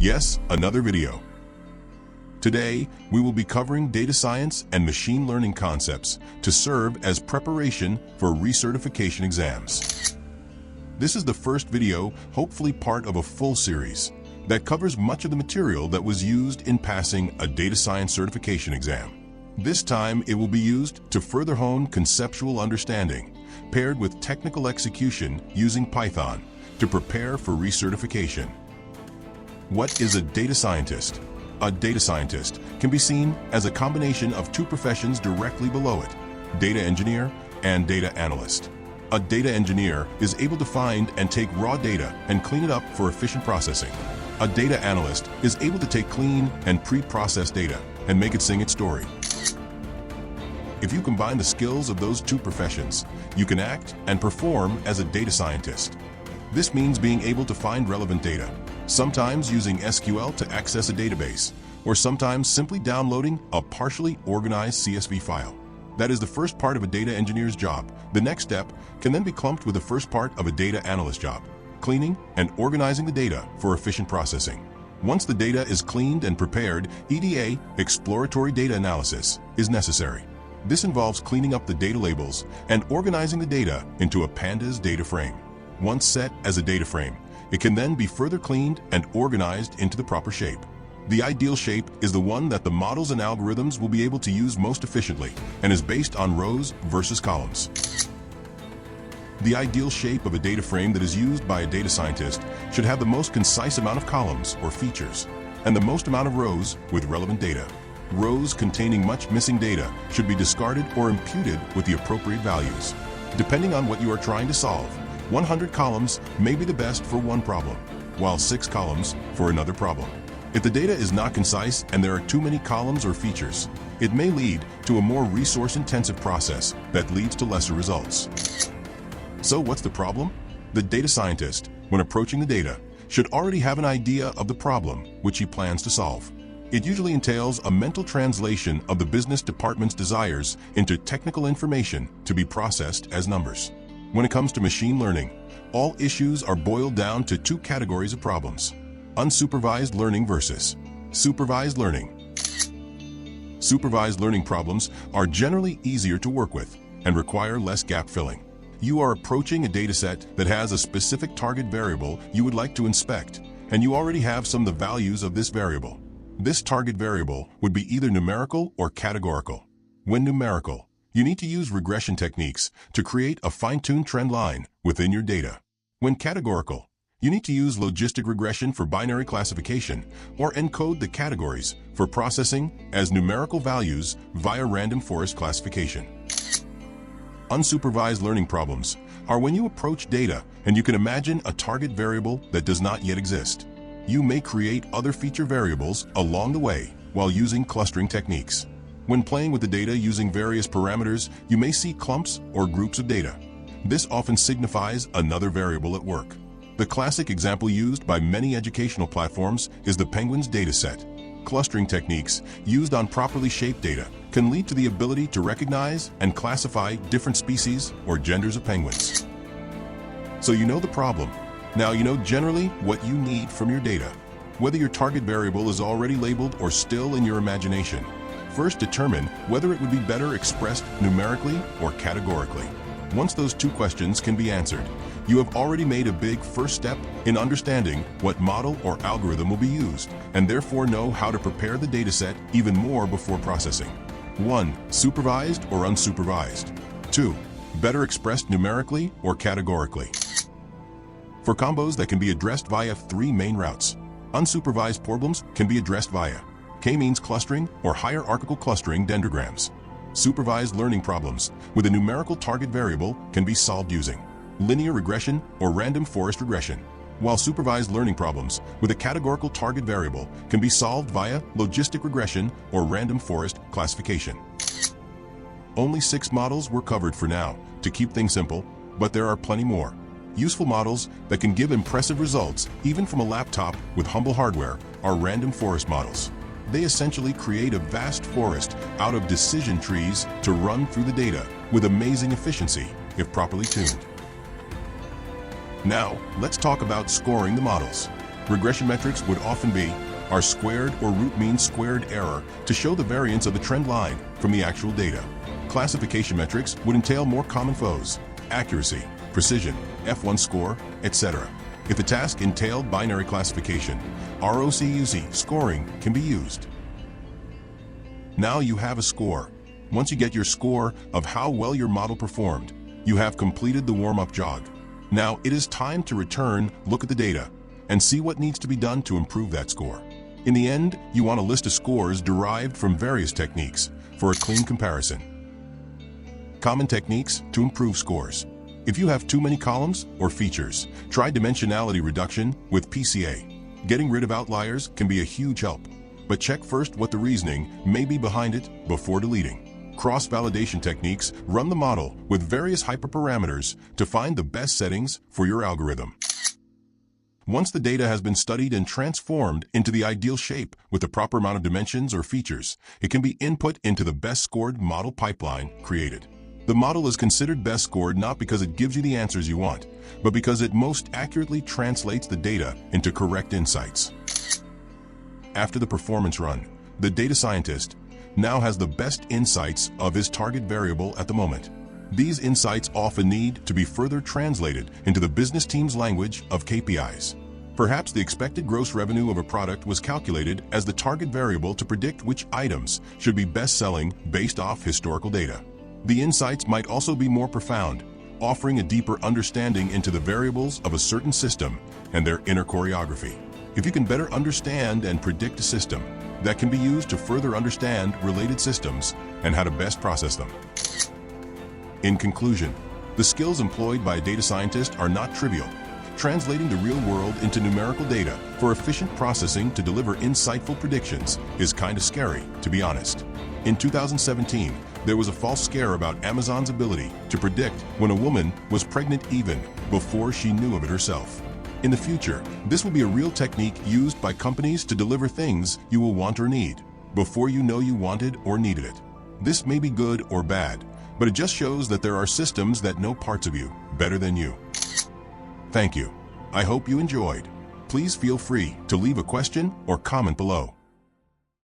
Yes, another video. Today, we will be covering data science and machine learning concepts to serve as preparation for recertification exams. This is the first video, hopefully part of a full series, that covers much of the material that was used in passing a data science certification exam. This time, it will be used to further hone conceptual understanding, paired with technical execution using Python to prepare for recertification. What is a data scientist? A data scientist can be seen as a combination of two professions directly below it: data engineer and data analyst. A data engineer is able to find and take raw data and clean it up for efficient processing. A data analyst is able to take clean and pre-processed data and make it sing its story. If you combine the skills of those two professions, you can act and perform as a data scientist. This means being able to find relevant data, sometimes using SQL to access a database, or sometimes simply downloading a partially organized CSV file. That is the first part of a data engineer's job. The next step can then be clumped with the first part of a data analyst job: cleaning and organizing the data for efficient processing. Once the data is cleaned and prepared, EDA, exploratory data analysis, is necessary. This involves cleaning up the data labels and organizing the data into a pandas data frame. Once set as a data frame, it can then be further cleaned and organized into the proper shape. The ideal shape is the one that the models and algorithms will be able to use most efficiently and is based on rows versus columns. The ideal shape of a data frame that is used by a data scientist should have the most concise amount of columns or features and the most amount of rows with relevant data. Rows containing much missing data should be discarded or imputed with the appropriate values. Depending on what you are trying to solve, 100 columns may be the best for one problem, while 6 columns for another problem. If the data is not concise and there are too many columns or features, it may lead to a more resource-intensive process that leads to lesser results. So what's the problem? The data scientist, when approaching the data, should already have an idea of the problem which he plans to solve. It usually entails a mental translation of the business department's desires into technical information to be processed as numbers. When it comes to machine learning, all issues are boiled down to two categories of problems: unsupervised learning versus supervised learning. Supervised learning problems are generally easier to work with and require less gap filling. You are approaching a dataset that has a specific target variable you would like to inspect, and you already have some of the values of this variable. This target variable would be either numerical or categorical. When numerical, you need to use regression techniques to create a fine-tuned trend line within your data. When categorical, you need to use logistic regression for binary classification or encode the categories for processing as numerical values via random forest classification. Unsupervised learning problems are when you approach data and you can imagine a target variable that does not yet exist. You may create other feature variables along the way while using clustering techniques. When playing with the data using various parameters, you may see clumps or groups of data. This often signifies another variable at work. The classic example used by many educational platforms is the penguins dataset. Clustering techniques used on properly shaped data can lead to the ability to recognize and classify different species or genders of penguins. So you know the problem. Now you know generally what you need from your data. Whether your target variable is already labeled or still in your imagination, first determine whether it would be better expressed numerically or categorically. Once those two questions can be answered, you have already made a big first step in understanding what model or algorithm will be used, and therefore know how to prepare the dataset even more before processing. 1. Supervised or unsupervised. 2. Better expressed numerically or categorically. For combos that can be addressed via 3 main routes. Unsupervised problems can be addressed via k-means clustering or hierarchical clustering dendrograms. Supervised learning problems with a numerical target variable can be solved using linear regression or random forest regression, while supervised learning problems with a categorical target variable can be solved via logistic regression or random forest classification. Only 6 models were covered for now to keep things simple, but there are plenty more. Useful models that can give impressive results even from a laptop with humble hardware are random forest models. They essentially create a vast forest out of decision trees to run through the data with amazing efficiency if properly tuned. Now, let's talk about scoring the models. Regression metrics would often be R-squared or root mean squared error to show the variance of the trend line from the actual data. Classification metrics would entail more common foes, accuracy, precision, F1 score, etc. If the task entailed binary classification, ROCUZ scoring can be used. Now you have a score. Once you get your score of how well your model performed, you have completed the warm-up jog. Now it is time to return, look at the data, and see what needs to be done to improve that score. In the end, you want a list of scores derived from various techniques for a clean comparison. Common techniques to improve scores. If you have too many columns or features, try dimensionality reduction with PCA. Getting rid of outliers can be a huge help, but check first what the reasoning may be behind it before deleting. Cross-validation techniques run the model with various hyperparameters to find the best settings for your algorithm. Once the data has been studied and transformed into the ideal shape with the proper amount of dimensions or features, it can be input into the best-scored model pipeline created. The model is considered best scored not because it gives you the answers you want, but because it most accurately translates the data into correct insights. After the performance run, the data scientist now has the best insights of his target variable at the moment. These insights often need to be further translated into the business team's language of KPIs. Perhaps the expected gross revenue of a product was calculated as the target variable to predict which items should be best selling based off historical data. The insights might also be more profound, offering a deeper understanding into the variables of a certain system and their inner choreography. If you can better understand and predict a system, that can be used to further understand related systems and how to best process them. In conclusion, the skills employed by a data scientist are not trivial. Translating the real world into numerical data for efficient processing to deliver insightful predictions is kind of scary, to be honest. In 2017, there was a false scare about Amazon's ability to predict when a woman was pregnant even before she knew of it herself. In the future, this will be a real technique used by companies to deliver things you will want or need before you know you wanted or needed it. This may be good or bad, but it just shows that there are systems that know parts of you better than you. Thank you. I hope you enjoyed. Please feel free to leave a question or comment below.